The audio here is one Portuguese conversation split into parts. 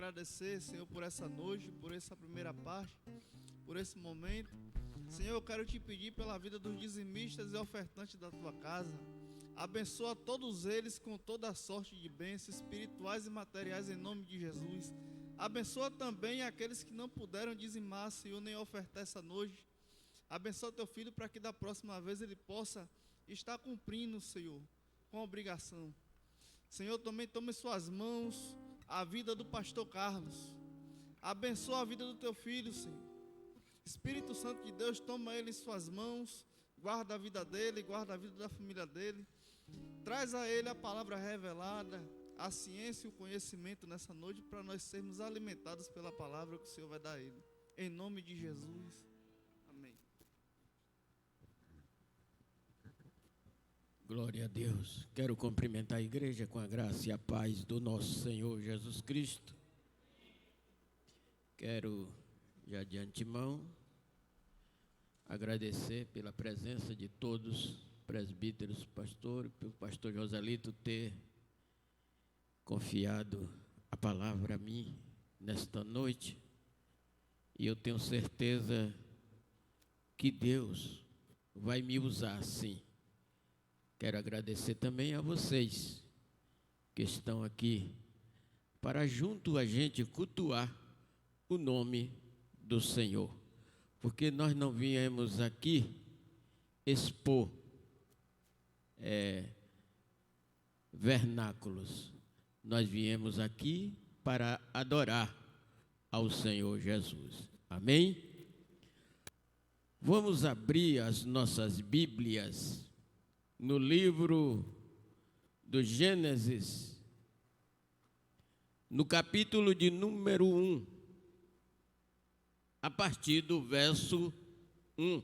agradecer, Senhor, por essa noite, por essa primeira parte, por esse momento. Senhor, eu quero te pedir pela vida dos dizimistas e ofertantes da tua casa. Abençoa todos eles com toda a sorte de bênçãos espirituais e materiais em nome de Jesus. Abençoa também aqueles que não puderam dizimar, Senhor, nem ofertar essa noite. Abençoa teu filho para que da próxima vez ele possa estar cumprindo, Senhor, com a obrigação. Senhor, também toma em suas mãos a vida do pastor Carlos. Abençoa a vida do teu filho, Senhor. Espírito Santo de Deus, toma ele em suas mãos. Guarda a vida dele, guarda a vida da família dele. Traz a ele a palavra revelada, a ciência e o conhecimento nessa noite, para nós sermos alimentados pela palavra que o Senhor vai dar a ele. Em nome de Jesus. Amém. Glória a Deus. Quero cumprimentar a igreja com a graça e a paz do nosso Senhor Jesus Cristo. Quero, já de antemão, agradecer pela presença de todos, presbíteros, pastor, pelo pastor Joselito ter confiado a palavra a mim nesta noite. E eu tenho certeza que Deus vai me usar sim. Quero agradecer também a vocês que estão aqui para junto a gente cultuar o nome do Senhor. Porque nós não viemos aqui expor vernáculos. Nós viemos aqui para adorar ao Senhor Jesus. Amém? Vamos abrir as nossas Bíblias no livro do Gênesis, no capítulo de número 1, a partir do verso 1.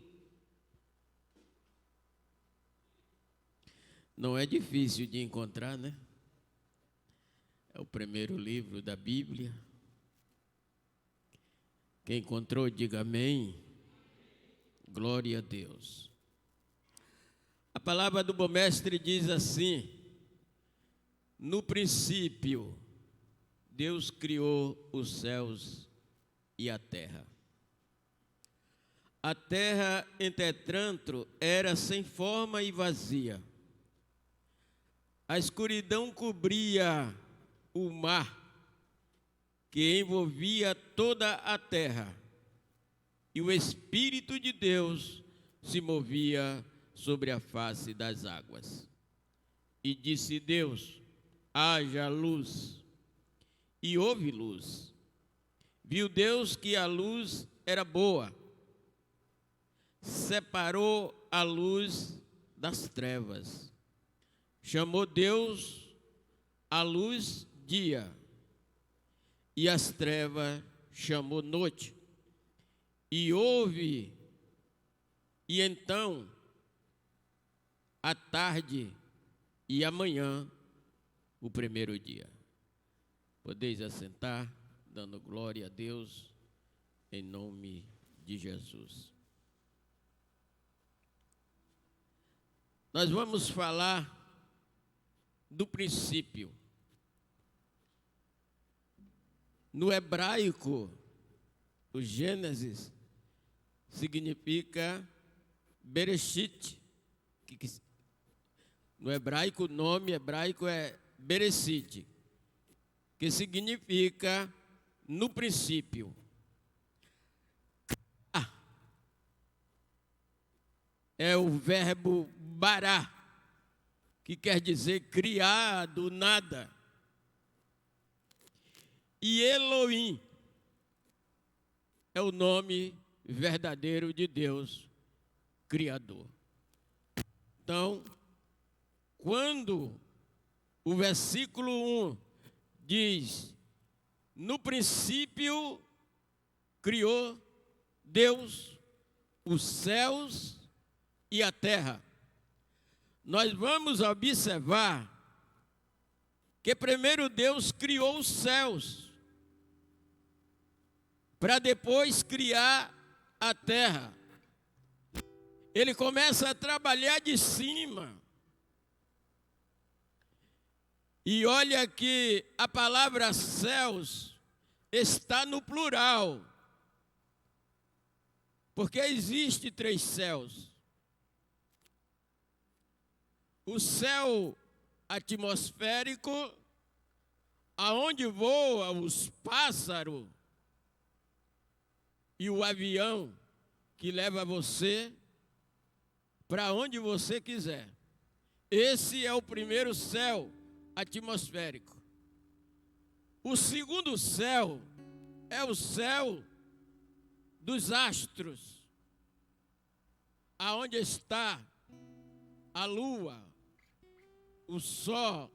Não é difícil de encontrar, né? É o primeiro livro da Bíblia. Quem encontrou, diga amém. Glória a Deus. A palavra do bom mestre diz assim: no princípio, Deus criou os céus e a terra. A terra, entretanto, era sem forma e vazia. A escuridão cobria o mar, que envolvia toda a terra, e o Espírito de Deus se movia sobre a face das águas. E disse Deus: haja luz, e houve luz. Viu Deus que a luz era boa, separou a luz das trevas. Chamou Deus a luz dia, e as trevas chamou noite. E então a tarde e amanhã o primeiro dia. Podeis assentar, dando glória a Deus, em nome de Jesus. Nós vamos falar do princípio. No hebraico, o Gênesis significa Bereshit. No hebraico, o nome hebraico é Bereshit, que significa no princípio. É o verbo bará, que quer dizer criar do nada. E Elohim é o nome verdadeiro de Deus, Criador. Então, quando o versículo 1 diz: no princípio criou Deus os céus e a terra, nós vamos observar que primeiro Deus criou os céus, para depois criar a terra. Ele começa a trabalhar de cima. E olha que a palavra céus está no plural, porque existe 3 céus. O céu atmosférico, aonde voam os pássaros, e o avião que leva você para onde você quiser. Esse é o primeiro céu atmosférico. O segundo céu é o céu dos astros, aonde está a lua, o sol,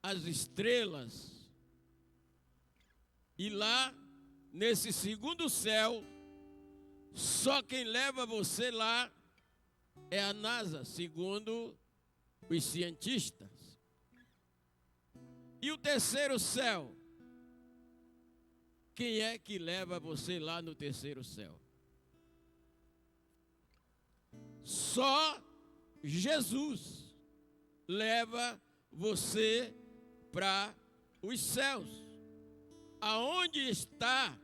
as estrelas. E lá, nesse segundo céu, só quem leva você lá é a NASA, segundo os cientistas. E o terceiro céu? Quem é que leva você lá no terceiro céu? Só Jesus leva você para os céus, aonde está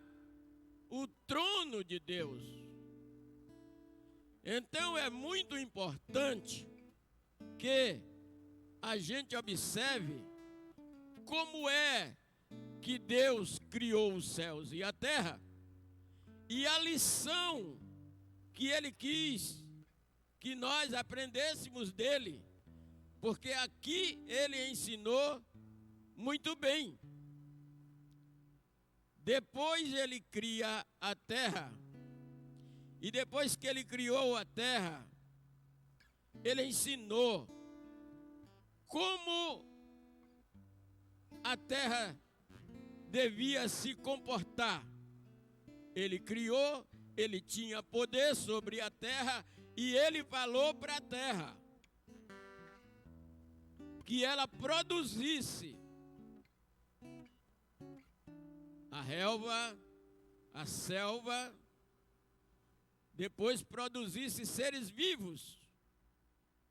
o trono de Deus. Então é muito importante que a gente observe como é que Deus criou os céus e a terra, e a lição que Ele quis que nós aprendêssemos dele, porque aqui Ele ensinou muito bem. Depois Ele cria a terra, e depois que Ele criou a terra, Ele ensinou como a terra devia se comportar. Ele criou, Ele tinha poder sobre a terra, e Ele falou para a terra que ela produzisse a relva, a selva, depois produzisse seres vivos,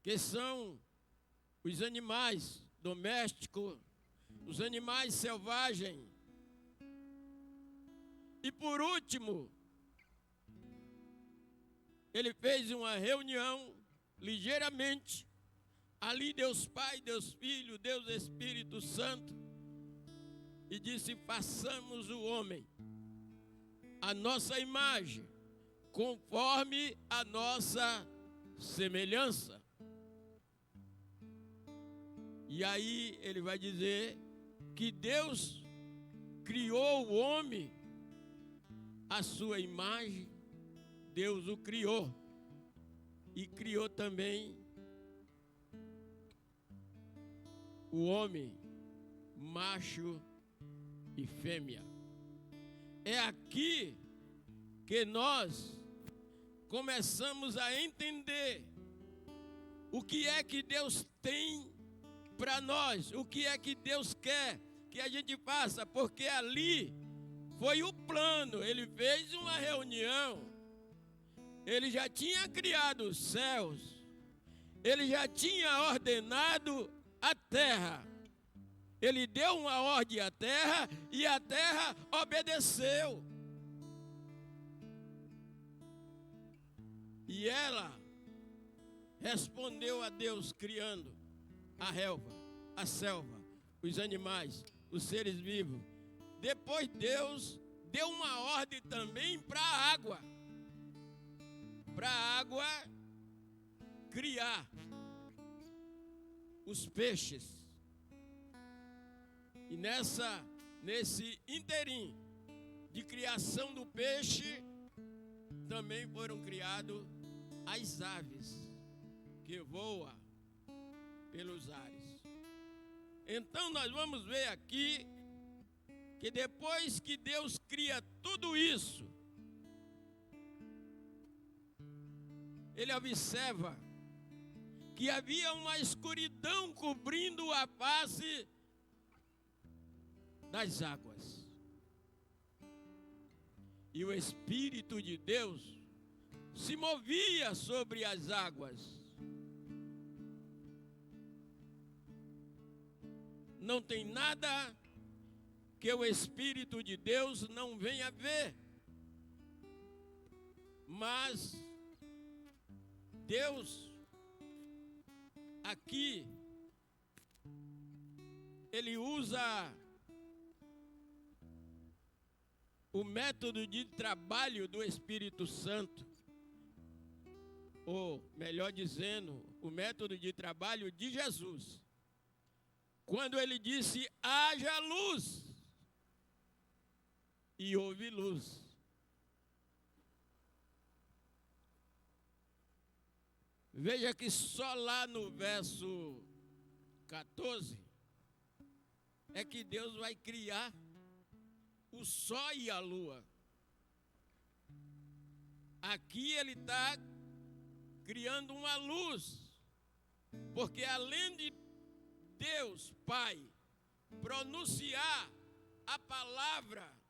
que são os animais domésticos, os animais selvagens. E por último, Ele fez uma reunião ligeiramente. Ali Deus Pai, Deus Filho, Deus Espírito Santo, e disse: façamos o homem a nossa imagem, conforme a nossa semelhança. E aí ele vai dizer que Deus criou o homem à sua imagem, Deus o criou, e criou também o homem, macho e fêmea. É aqui que nós começamos a entender o que é que Deus tem para nós, o que é que Deus quer que a gente faça, porque ali foi o plano. Ele fez uma reunião, Ele já tinha criado os céus, Ele já tinha ordenado a terra. Ele deu uma ordem à terra e a terra obedeceu. E ela respondeu a Deus, criando a relva, a selva, os animais, os seres vivos. Depois Deus deu uma ordem também para a água. Para a água criar os peixes. E nesse interim de criação do peixe, também foram criados as aves que voam pelos ares. Então nós vamos ver aqui que depois que Deus cria tudo isso, Ele observa que havia uma escuridão cobrindo a face das águas. E o Espírito de Deus se movia sobre as águas. Não tem nada que o Espírito de Deus não venha ver. Mas Deus, aqui, Ele usa o método de trabalho do Espírito Santo, ou melhor dizendo, o método de trabalho de Jesus. Quando Ele disse, haja luz, e houve luz. Veja que só lá no verso 14 é que Deus vai criar o sol e a lua. Aqui Ele está criando uma luz, porque além de Deus, Pai, pronunciar a palavra,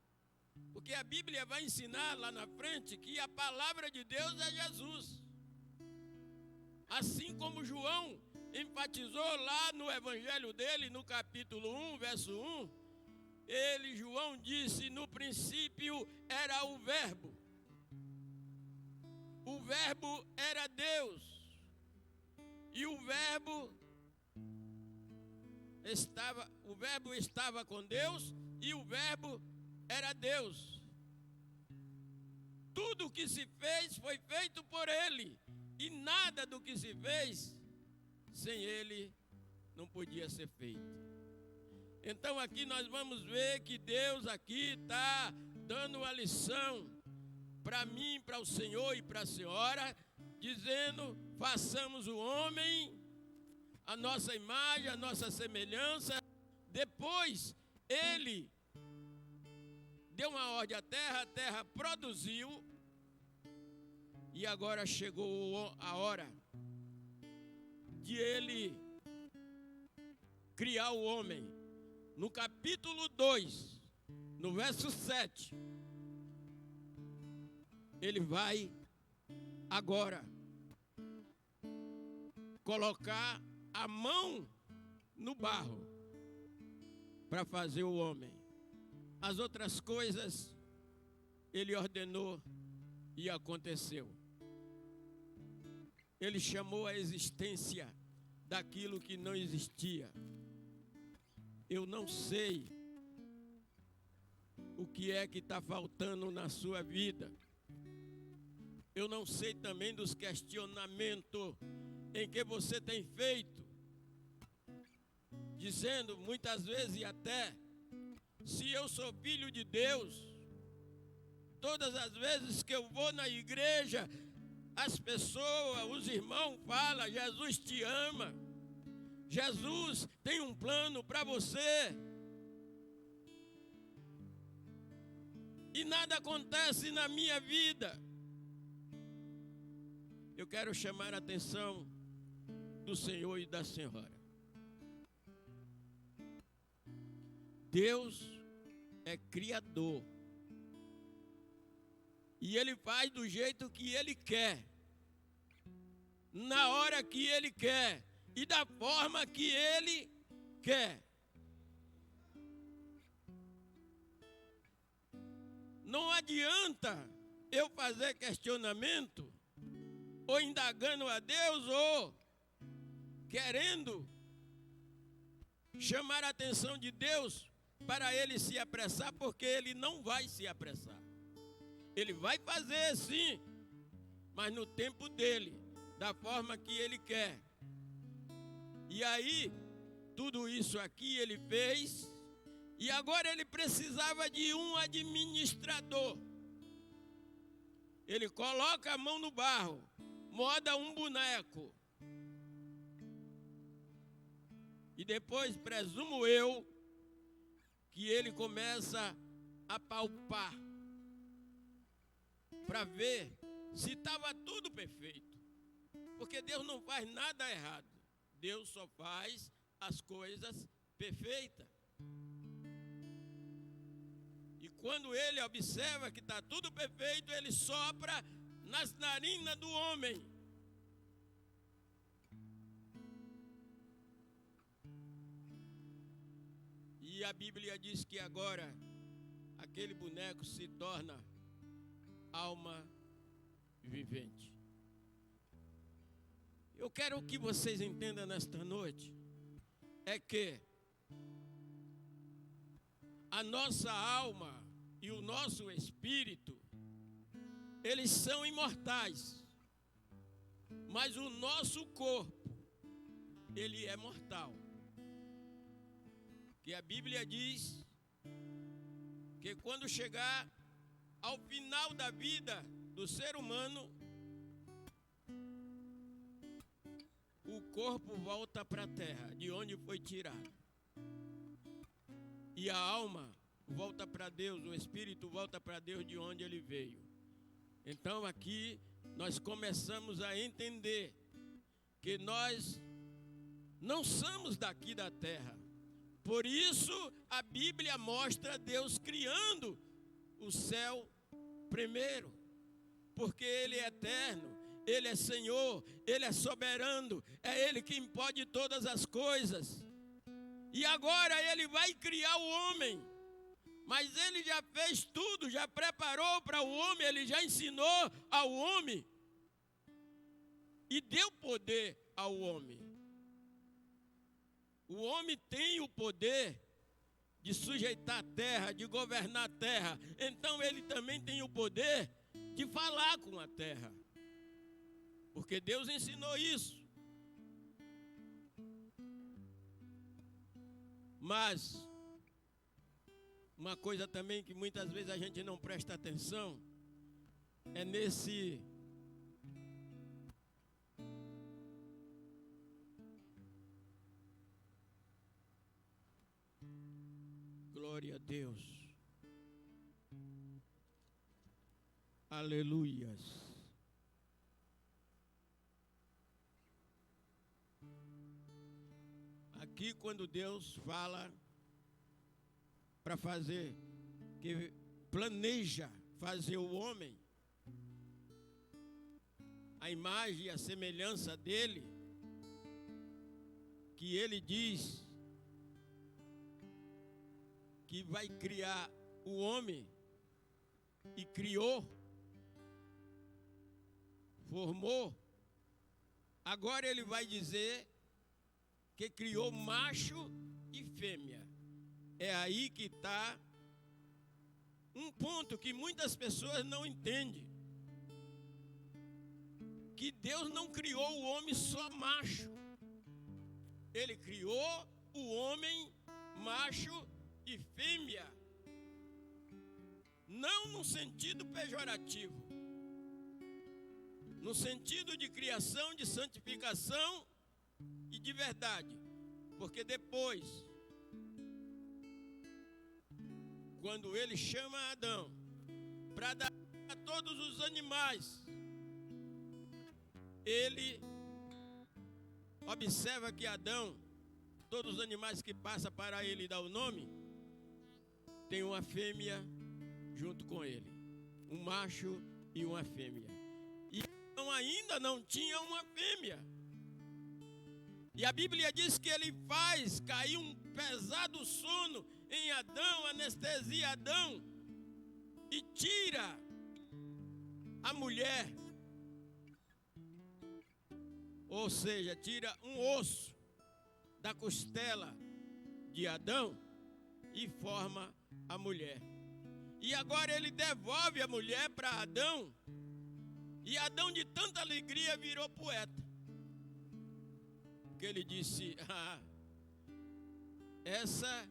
porque a Bíblia vai ensinar lá na frente que a palavra de Deus é Jesus. Assim como João enfatizou lá no evangelho dele, no capítulo 1, verso 1, João disse, no princípio era o Verbo era Deus, e o Verbo estava com Deus, e o Verbo era Deus. Tudo o que se fez foi feito por Ele, e nada do que se fez sem Ele não podia ser feito. Então aqui nós vamos ver que Deus aqui está dando uma lição para mim, para o Senhor e para a senhora, dizendo, façamos o homem a nossa imagem, a nossa semelhança. Depois Ele deu uma ordem à terra, a terra produziu, e agora chegou a hora de Ele criar o homem. No capítulo 2, no verso 7, Ele vai agora colocar a mão no barro para fazer o homem. As outras coisas Ele ordenou e aconteceu. Ele chamou a existência daquilo que não existia. Eu não sei o que é que está faltando na sua vida. Eu não sei também dos questionamentos em que você tem feito, dizendo muitas vezes até, se eu sou filho de Deus, todas as vezes que eu vou na igreja, as pessoas, os irmãos falam, Jesus te ama, Jesus tem um plano para você, e nada acontece na minha vida. Eu quero chamar a atenção do Senhor e da senhora. Deus é criador. E Ele faz do jeito que Ele quer, na hora que Ele quer e da forma que Ele quer. Não adianta eu fazer questionamento, ou indagando a Deus, ou querendo chamar a atenção de Deus para Ele se apressar, porque Ele não vai se apressar. Ele vai fazer sim, mas no tempo dele, da forma que Ele quer. E aí, tudo isso aqui Ele fez, e agora Ele precisava de um administrador. Ele coloca a mão no barro, moda um boneco. E depois, presumo eu, que Ele começa a palpar, para ver se estava tudo perfeito. Porque Deus não faz nada errado. Deus só faz as coisas perfeitas. E quando Ele observa que está tudo perfeito, Ele sopra nas narinas do homem. E E a Bíblia diz que agora aquele boneco se torna alma vivente. Eu quero que vocês entendam nesta noite é que a nossa alma e o nosso espírito, eles são imortais, mas o nosso corpo, ele é mortal. Que a Bíblia diz que quando chegar ao final da vida do ser humano, o corpo volta para a terra, de onde foi tirado. E a alma volta para Deus, o espírito volta para Deus, de onde ele veio. Então aqui nós começamos a entender que nós não somos daqui da terra. Por isso a Bíblia mostra Deus criando o céu primeiro, porque Ele é eterno, Ele é Senhor, Ele é soberano, é Ele quem pode todas as coisas. E agora Ele vai criar o homem, mas Ele já fez tudo, já preparou para o homem, Ele já ensinou ao homem e deu poder ao homem. O homem tem o poder de sujeitar a terra, de governar a terra. Então ele também tem o poder de falar com a terra, porque Deus ensinou isso. Mas uma coisa também que muitas vezes a gente não presta atenção é nesse glória a Deus. Aleluias. Aqui quando Deus fala para fazer, que planeja fazer o homem, a imagem e a semelhança dele, que ele diz que vai criar o homem, e criou, formou, agora ele vai dizer que criou macho e fêmea. É aí que está um ponto que muitas pessoas não entendem. Que Deus não criou o homem só macho. Ele criou o homem macho e fêmea. Não no sentido pejorativo. No sentido de criação, de santificação e de verdade. Porque depois, quando ele chama Adão para dar a todos os animais, ele observa que Adão, todos os animais que passam para ele dar o nome, tem uma fêmea junto com ele, um macho e uma fêmea. E Adão ainda não tinha uma fêmea. E a Bíblia diz que ele faz cair um pesado sono em Adão, anestesia Adão, e tira a mulher, ou seja, tira um osso da costela de Adão e forma a mulher. E agora ele devolve a mulher para Adão, e Adão de tanta alegria virou poeta. Porque ele disse, essa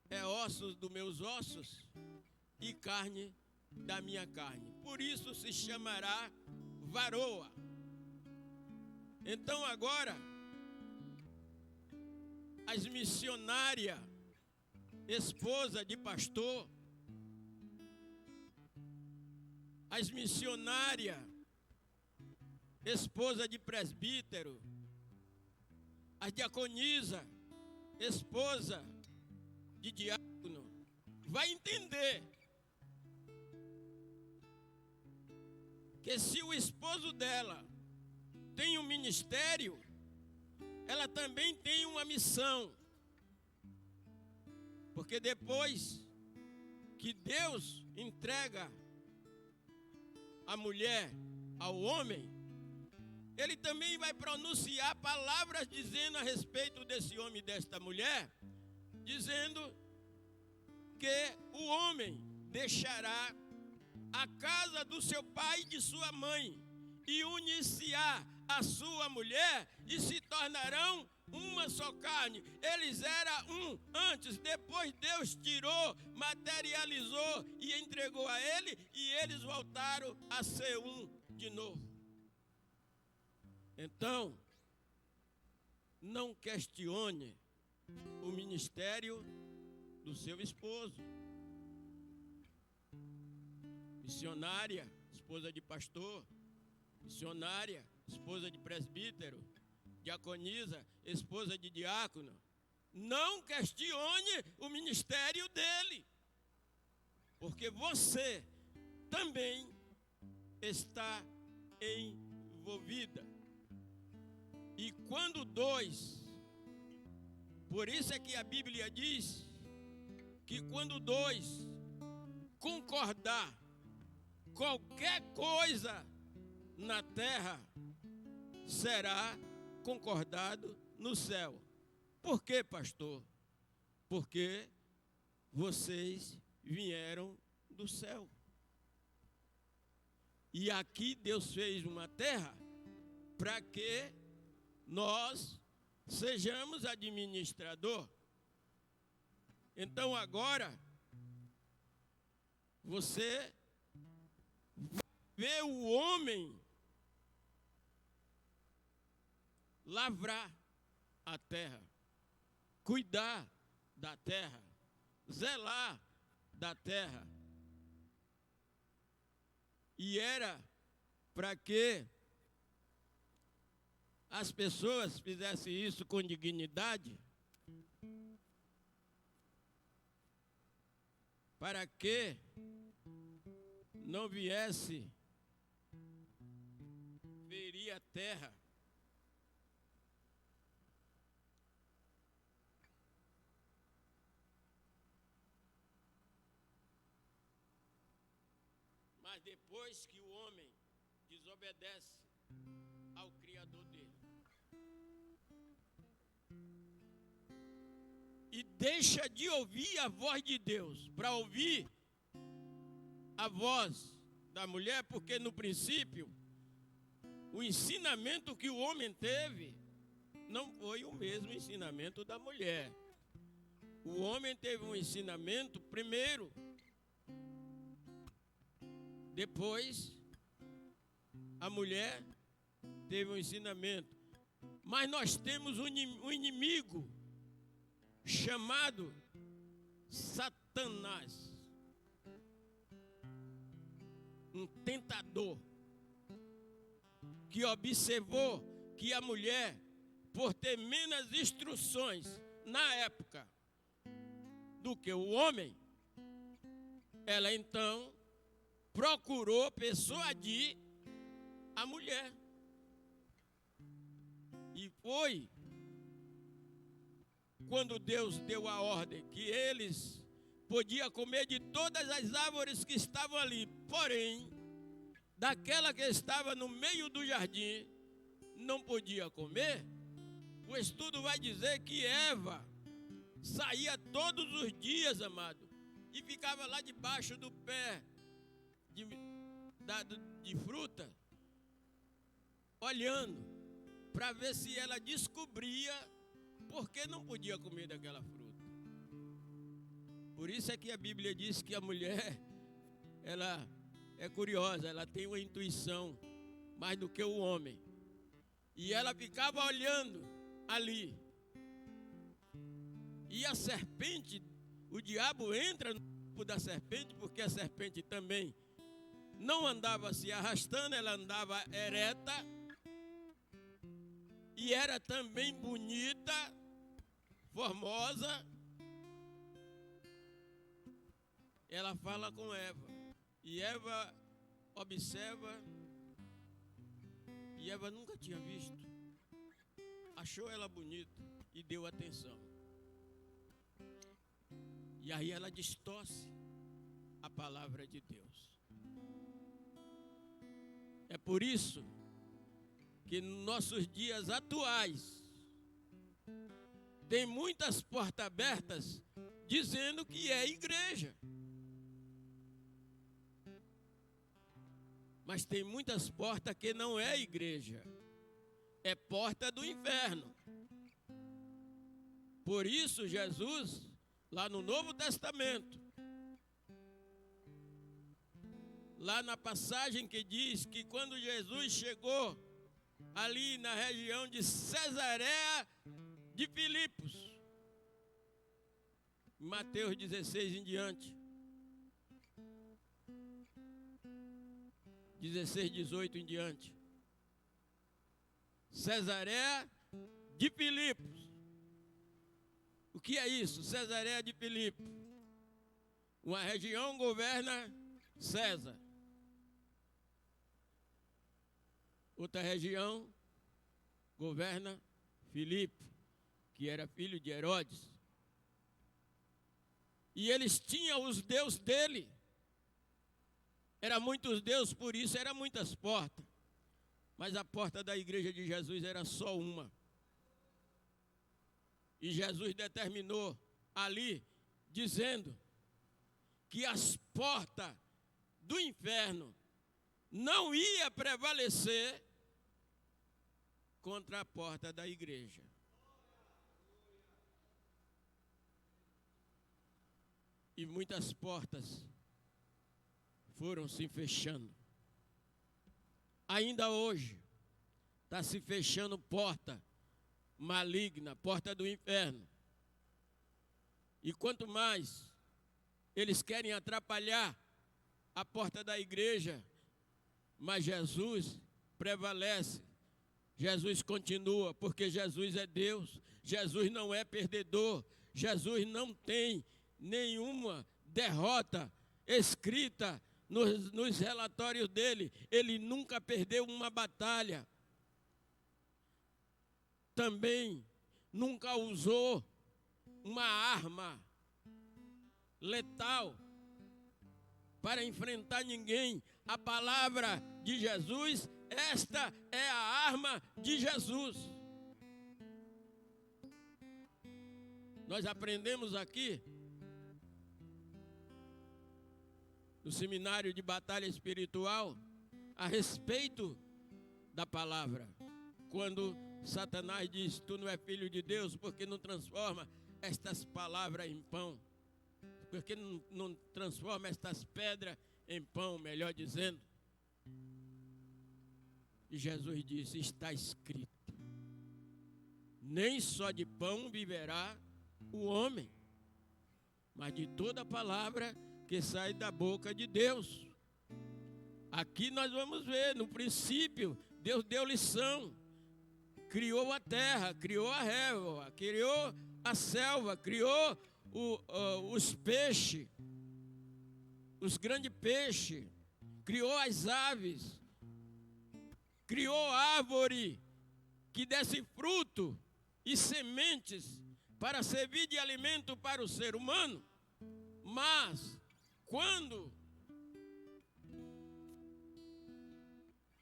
é ossos dos meus ossos e carne da minha carne. Por isso se chamará varoa. Então agora, as missionárias, esposa de pastor, as missionárias, esposa de presbítero, a diaconisa, esposa de diácono, vai entender que se o esposo dela tem um ministério, ela também tem uma missão. Porque depois que Deus entrega a mulher ao homem, Ele também vai pronunciar palavras dizendo a respeito desse homem e desta mulher, dizendo que o homem deixará a casa do seu pai e de sua mãe e unir-se-á a sua mulher e se tornarão uma só carne. Eles eram um antes, depois Deus tirou, materializou e entregou a ele, e eles voltaram a ser um de novo. Então, não questione o ministério do seu esposo. Missionária, esposa de pastor, missionária, esposa de presbítero, diaconisa, esposa de diácono. Não questione o ministério dele, porque você também está envolvida. E quando dois, por isso é que a Bíblia diz que quando dois concordar qualquer coisa na terra, será concordado no céu. Por quê, pastor? Porque vocês vieram do céu. E aqui Deus fez uma terra para que nós sejamos administrador. Então agora você vê o homem lavrar a terra, cuidar da terra, zelar da terra. E era para que as pessoas fizessem isso com dignidade, para que não viesse ferir a terra. Mas depois que o homem desobedece ao Criador dele e deixa de ouvir a voz de Deus para ouvir a voz da mulher, porque no princípio o ensinamento que o homem teve não foi o mesmo ensinamento da mulher. O homem teve um ensinamento primeiro, depois a mulher teve um ensinamento. Mas nós temos um inimigo chamado Satanás, um tentador, que observou que a mulher, por ter menos instruções na época do que o homem, ela então procurou persuadir a mulher. E foi quando Deus deu a ordem que eles podiam comer de todas as árvores que estavam ali, porém, daquela que estava no meio do jardim, não podia comer. O estudo vai dizer que Eva saía todos os dias, amado, e ficava lá debaixo do pé de fruta, olhando, para ver se ela descobria por que não podia comer daquela fruta. Por isso é que a Bíblia diz que a mulher, ela é curiosa, ela tem uma intuição mais do que o homem. E ela ficava olhando ali. E a serpente, o diabo entra no corpo da serpente, porque a serpente também não andava se arrastando, ela andava ereta. E era também bonita, formosa. Ela fala com Eva. E Eva observa. E Eva nunca tinha visto. Achou ela bonita e deu atenção. E aí ela distorce a palavra de Deus. É por isso que nos nossos dias atuais tem muitas portas abertas dizendo que é igreja. Mas tem muitas portas que não é igreja. É porta do inferno. Por isso Jesus, lá no Novo Testamento, lá na passagem que diz que quando Jesus chegou ali na região de Cesareia de Filipos, Mateus 16 em diante, 16, 18 em diante, Cesareia de Filipos. O que é isso? Cesareia de Filipos. Uma região governa César. Outra região governa Filipe, que era filho de Herodes. E eles tinham os deuses dele. Era muitos deuses, por isso eram muitas portas. Mas a porta da igreja de Jesus era só uma. E Jesus determinou ali, dizendo que as portas do inferno não ia prevalecer contra a porta da igreja. E muitas portas foram se fechando. Ainda hoje está se fechando porta maligna, porta do inferno. E quanto mais eles querem atrapalhar a porta da igreja, mas Jesus prevalece. Jesus continua, porque Jesus é Deus. Jesus não é perdedor. Jesus não tem nenhuma derrota escrita nos relatórios dele. Ele nunca perdeu uma batalha. Também nunca usou uma arma letal para enfrentar ninguém. A palavra de Jesus, esta é a arma de Jesus. Nós aprendemos aqui no seminário de batalha espiritual a respeito da palavra. Quando Satanás diz: tu não é filho de Deus porque não transforma estas palavras em pão. Porque não transforma estas pedras em pão, melhor dizendo. E Jesus disse: está escrito, nem só de pão viverá o homem, mas de toda palavra que sai da boca de Deus. Aqui nós vamos ver, no princípio, Deus deu lição. Criou a terra, criou a relva, criou a selva, criou os peixes, os grandes peixes, criou as aves, criou árvore que desse fruto e sementes para servir de alimento para o ser humano. Mas quando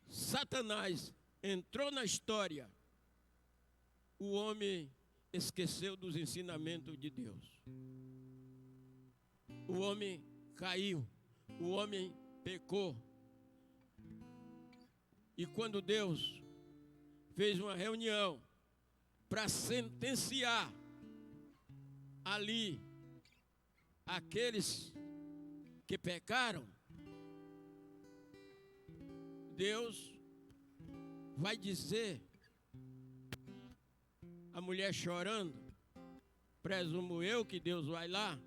Satanás entrou na história, o homem esqueceu dos ensinamentos de Deus. O homem caiu, o homem pecou. E quando Deus fez uma reunião para sentenciar ali aqueles que pecaram, Deus vai dizer, a mulher chorando, presumo eu que Deus vai lá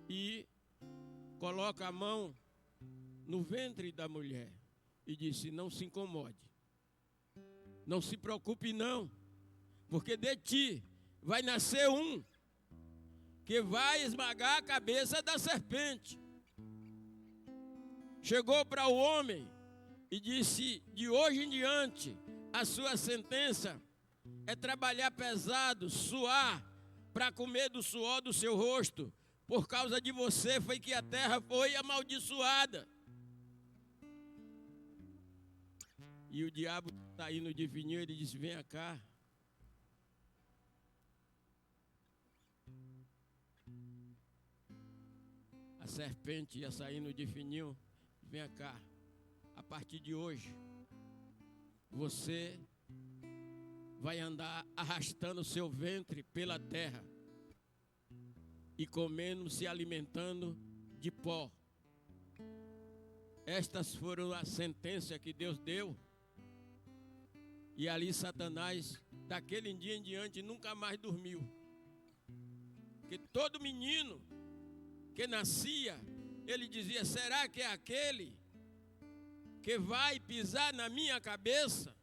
e coloca a mão no ventre da mulher e disse: não se incomode, não se preocupe não, porque de ti vai nascer um que vai esmagar a cabeça da serpente. Chegou para o homem e disse: de hoje em diante, a sua sentença é trabalhar pesado, suar, para comer do suor do seu rosto, Por causa de você foi que a terra foi amaldiçoada. E o diabo está indo de fininho, ele disse, vem cá. A serpente ia saindo de fininho, vem cá. A partir de hoje, você vai andar arrastando o seu ventre pela terra e comendo, se alimentando de pó. Estas foram as sentenças que Deus deu. E ali Satanás, daquele dia em diante, nunca mais dormiu. Porque todo menino que nascia, ele dizia, será que é aquele que vai pisar na minha cabeça?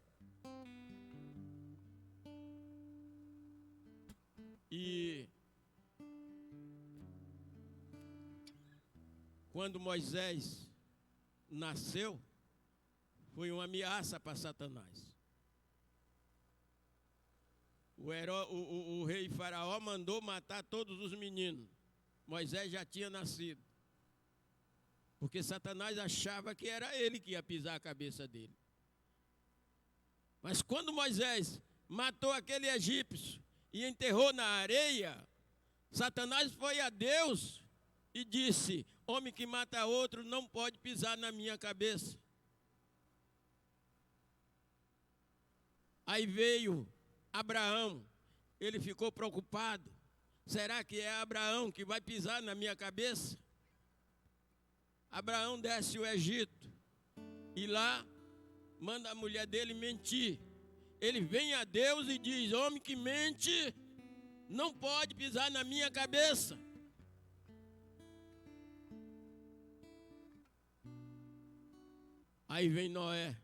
E quando Moisés nasceu, foi uma ameaça para Satanás. O rei Faraó mandou matar todos os meninos. Moisés já tinha nascido. Porque Satanás achava que era ele que ia pisar a cabeça dele. Mas quando Moisés matou aquele egípcio e enterrou na areia, Satanás foi a Deus e disse, homem que mata outro não pode pisar na minha cabeça. Aí veio Abraão, ele ficou preocupado. Será que é Abraão que vai pisar na minha cabeça? Abraão desce o Egito e lá manda a mulher dele mentir. Ele vem a Deus e diz, homem que mente não pode pisar na minha cabeça. Aí vem Noé.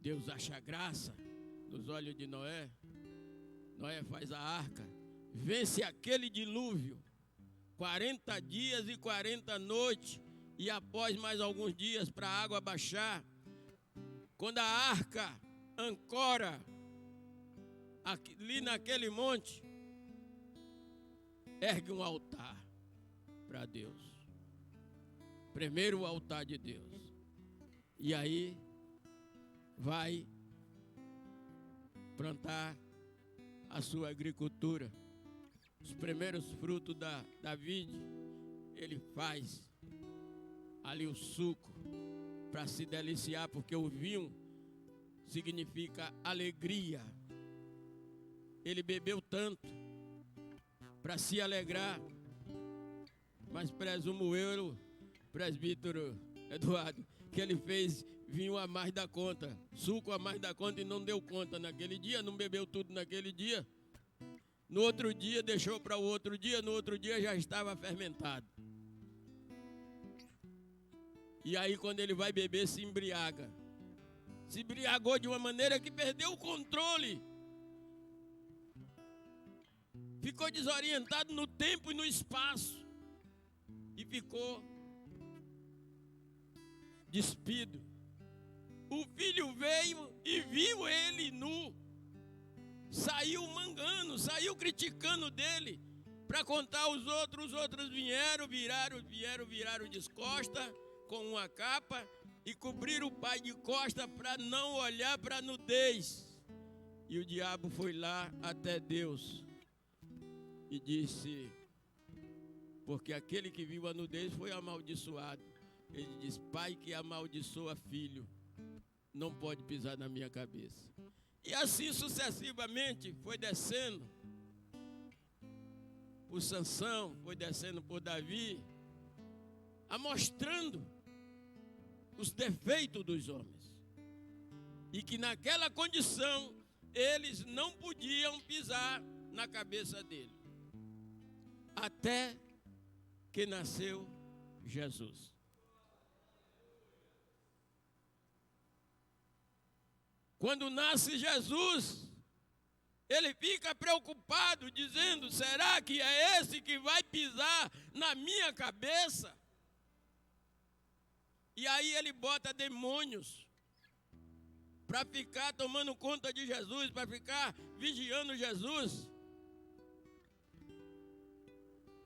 Deus acha graça nos olhos de Noé. Noé faz a arca. Vence aquele dilúvio. 40 dias e 40 noites. E após mais alguns dias para a água baixar. Quando a arca ancora ali naquele monte, ergue um altar para Deus. Primeiro o altar de Deus. E aí vai plantar a sua agricultura. Os primeiros frutos da vide, ele faz ali o suco para se deliciar, porque o vinho significa alegria. Ele bebeu tanto para se alegrar, mas presumo eu, presbítero Eduardo, que ele fez vinho a mais da conta, suco a mais da conta e não deu conta naquele dia, não bebeu tudo naquele dia. No outro dia deixou para o outro dia, no outro dia já estava fermentado. E aí quando ele vai beber se embriaga. Se embriagou de uma maneira que perdeu o controle. Ficou desorientado no tempo e no espaço. E ficou despido. O filho veio e viu ele nu. Saiu mangando, saiu criticando dele. Para contar aos outros, os outros vieram de costa com uma capa e cobriram o pai de costa para não olhar para a nudez. E o diabo foi lá até Deus e disse, porque aquele que viu a nudez foi amaldiçoado. Ele diz, pai que amaldiçoa filho, não pode pisar na minha cabeça. E assim sucessivamente foi descendo por Sansão, foi descendo por Davi, amostrando os defeitos dos homens. E que naquela condição eles não podiam pisar na cabeça dele. Até que nasceu Jesus. Quando nasce Jesus, ele fica preocupado, dizendo, será que é esse que vai pisar na minha cabeça? E aí ele bota demônios para ficar tomando conta de Jesus, para ficar vigiando Jesus,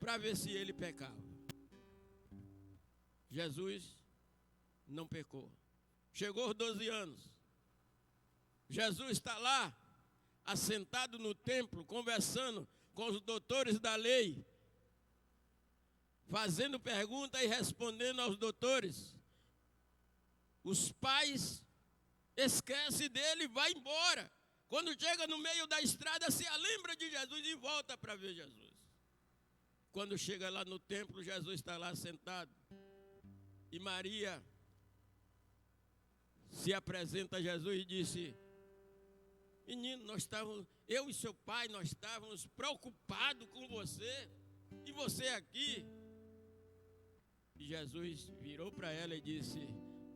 para ver se ele pecava. Jesus não pecou. Chegou aos 12 anos. Jesus está lá, assentado no templo, conversando com os doutores da lei, fazendo pergunta e respondendo aos doutores. Os pais esquecem dele e vai embora. Quando chega no meio da estrada, se lembra de Jesus e volta para ver Jesus. Quando chega lá no templo, Jesus está lá sentado. E Maria se apresenta a Jesus e disse: menino, eu e seu pai, nós estávamos preocupados com você, e você aqui. E Jesus virou para ela e disse: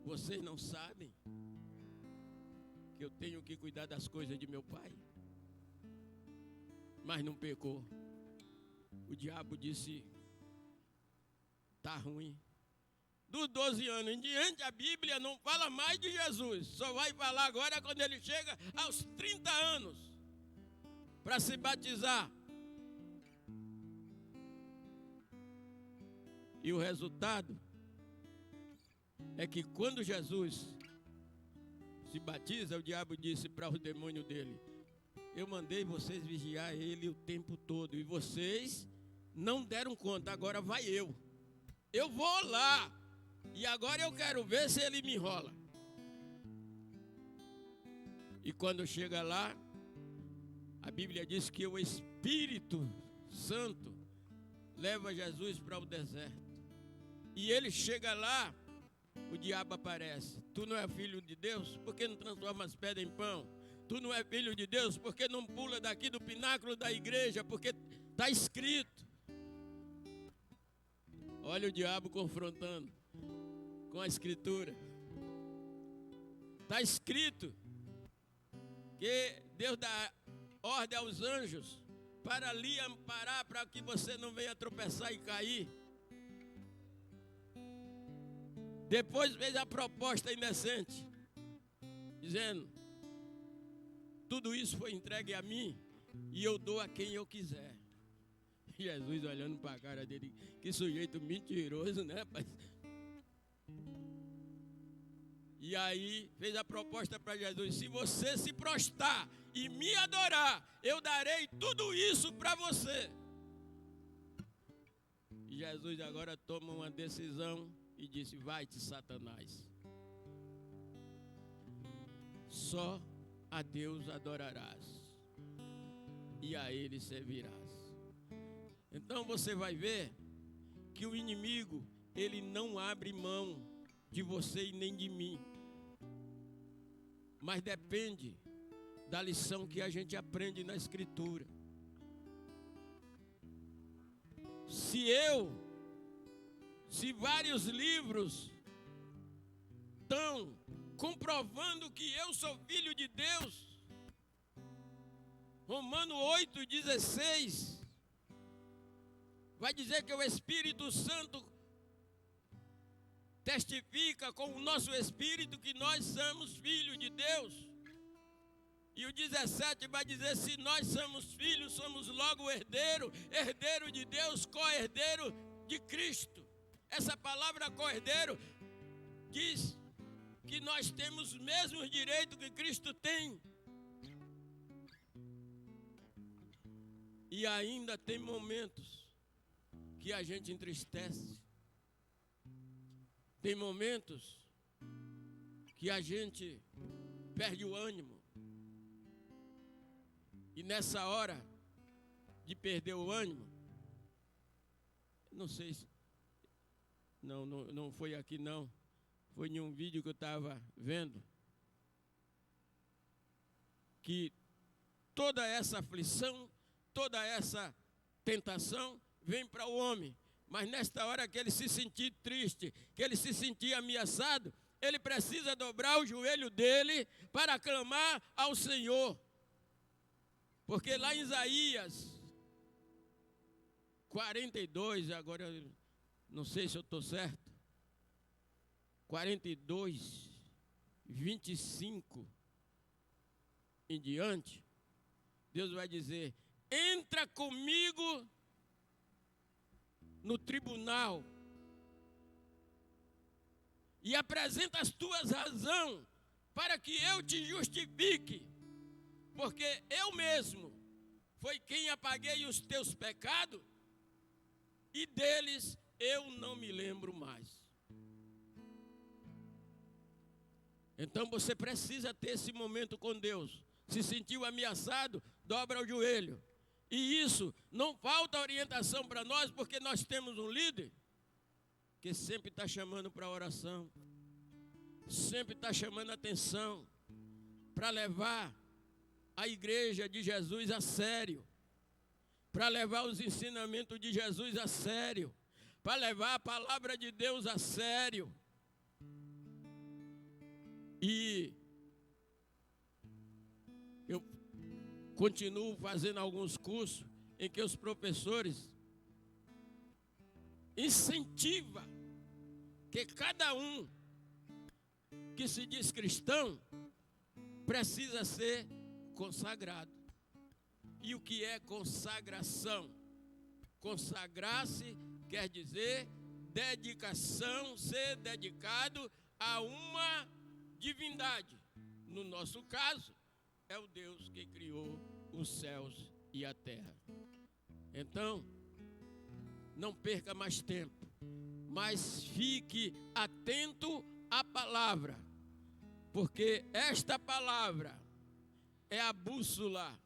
vocês não sabem que eu tenho que cuidar das coisas de meu pai? Mas não pecou. O diabo disse: tá ruim. Dos 12 anos em diante, a Bíblia não fala mais de Jesus. Só vai falar agora quando ele chega aos 30 anos para se batizar. E o resultado é que quando Jesus se batiza, o diabo disse para os demônios dele: eu mandei vocês vigiar ele o tempo todo e vocês não deram conta, agora vai eu. Eu vou lá. E agora eu quero ver se ele me enrola. E quando chega lá, a Bíblia diz que o Espírito Santo leva Jesus para o deserto. E ele chega lá, o diabo aparece. Tu não é filho de Deus? Por que não transforma as pedras em pão? Tu não é filho de Deus? Por que não pula daqui do pináculo da igreja? Porque está escrito. Olha o diabo confrontando com a escritura. Está escrito que Deus dá ordem aos anjos para lhe amparar, para que você não venha tropeçar e cair. Depois fez a proposta indecente, dizendo: tudo isso foi entregue a mim e eu dou a quem eu quiser. Jesus olhando para a cara dele: que sujeito mentiroso, né, pai? E aí fez a proposta para Jesus: se você se prostrar e me adorar, eu darei tudo isso para você. E Jesus agora toma uma decisão e disse: vai-te, Satanás. Só a Deus adorarás e a Ele servirás. Então você vai ver que o inimigo, ele não abre mão de você e nem de mim. Mas depende da lição que a gente aprende na Escritura. Se vários livros estão comprovando que eu sou filho de Deus, Romanos 8,16 vai dizer que o Espírito Santo testifica com o nosso espírito que nós somos filhos de Deus. E o 17 vai dizer: se nós somos filhos, somos logo herdeiro, herdeiro de Deus, co-herdeiro de Cristo. Essa palavra co-herdeiro diz que nós temos os mesmos direitos que Cristo tem. E ainda tem momentos que a gente entristece. Tem momentos que a gente perde o ânimo. E nessa hora de perder o ânimo, não sei se... Não foi aqui não. Foi em um vídeo que eu estava vendo. Que toda essa aflição, toda essa tentação vem para o homem. Mas nesta hora que ele se sentir triste, que ele se sentir ameaçado, ele precisa dobrar o joelho dele para clamar ao Senhor. Porque lá em Isaías 42, agora eu não sei se eu estou certo, 42, 25, em diante, Deus vai dizer: entra comigo no tribunal e apresenta as tuas razões para que eu te justifique, porque eu mesmo foi quem apaguei os teus pecados e deles eu não me lembro mais. Então você precisa ter esse momento com Deus. Se sentiu ameaçado, dobra o joelho. E isso, não falta orientação para nós, porque nós temos um líder que sempre está chamando para oração, sempre está chamando atenção para levar a igreja de Jesus a sério, para levar os ensinamentos de Jesus a sério, para levar a palavra de Deus a sério. E eu continuo fazendo alguns cursos em que os professores incentivam que cada um que se diz cristão precisa ser consagrado. E o que é consagração? Consagrar-se quer dizer dedicação, ser dedicado a uma divindade. No nosso caso, é o Deus que criou os céus e a terra. Então, não perca mais tempo, mas fique atento à palavra, porque esta palavra é a bússola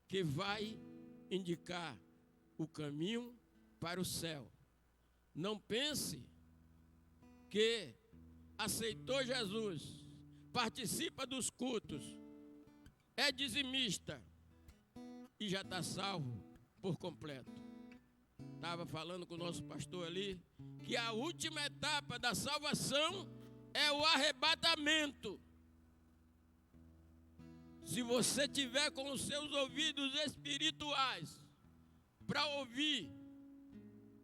que vai indicar o caminho para o céu. Não pense que aceitou Jesus, participa dos cultos, é dizimista e já está salvo por completo. Estava falando com o nosso pastor ali que a última etapa da salvação é o arrebatamento. Se você tiver com os seus ouvidos espirituais para ouvir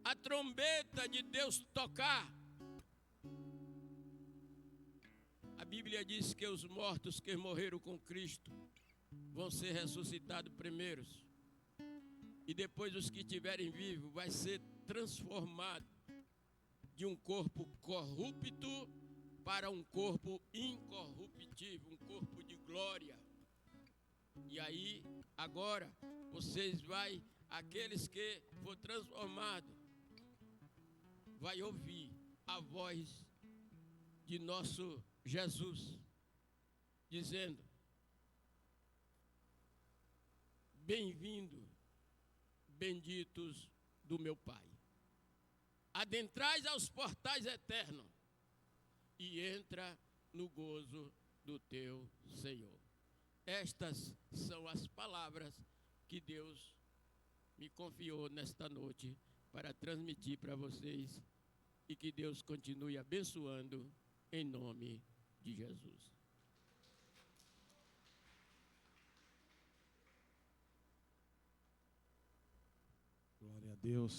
a trombeta de Deus tocar, a Bíblia diz que os mortos que morreram com Cristo vão ser ressuscitados primeiros. E depois os que estiverem vivos vai ser transformado de um corpo corrupto para um corpo incorruptível, um corpo de glória. E aí, agora, aqueles que for transformado, vai ouvir a voz de nosso Jesus, dizendo: bem-vindo, benditos do meu Pai. Adentrais aos portais eternos e entra no gozo do teu Senhor. Estas são as palavras que Deus me confiou nesta noite para transmitir para vocês, e que Deus continue abençoando em nome de Jesus. Glória a Deus.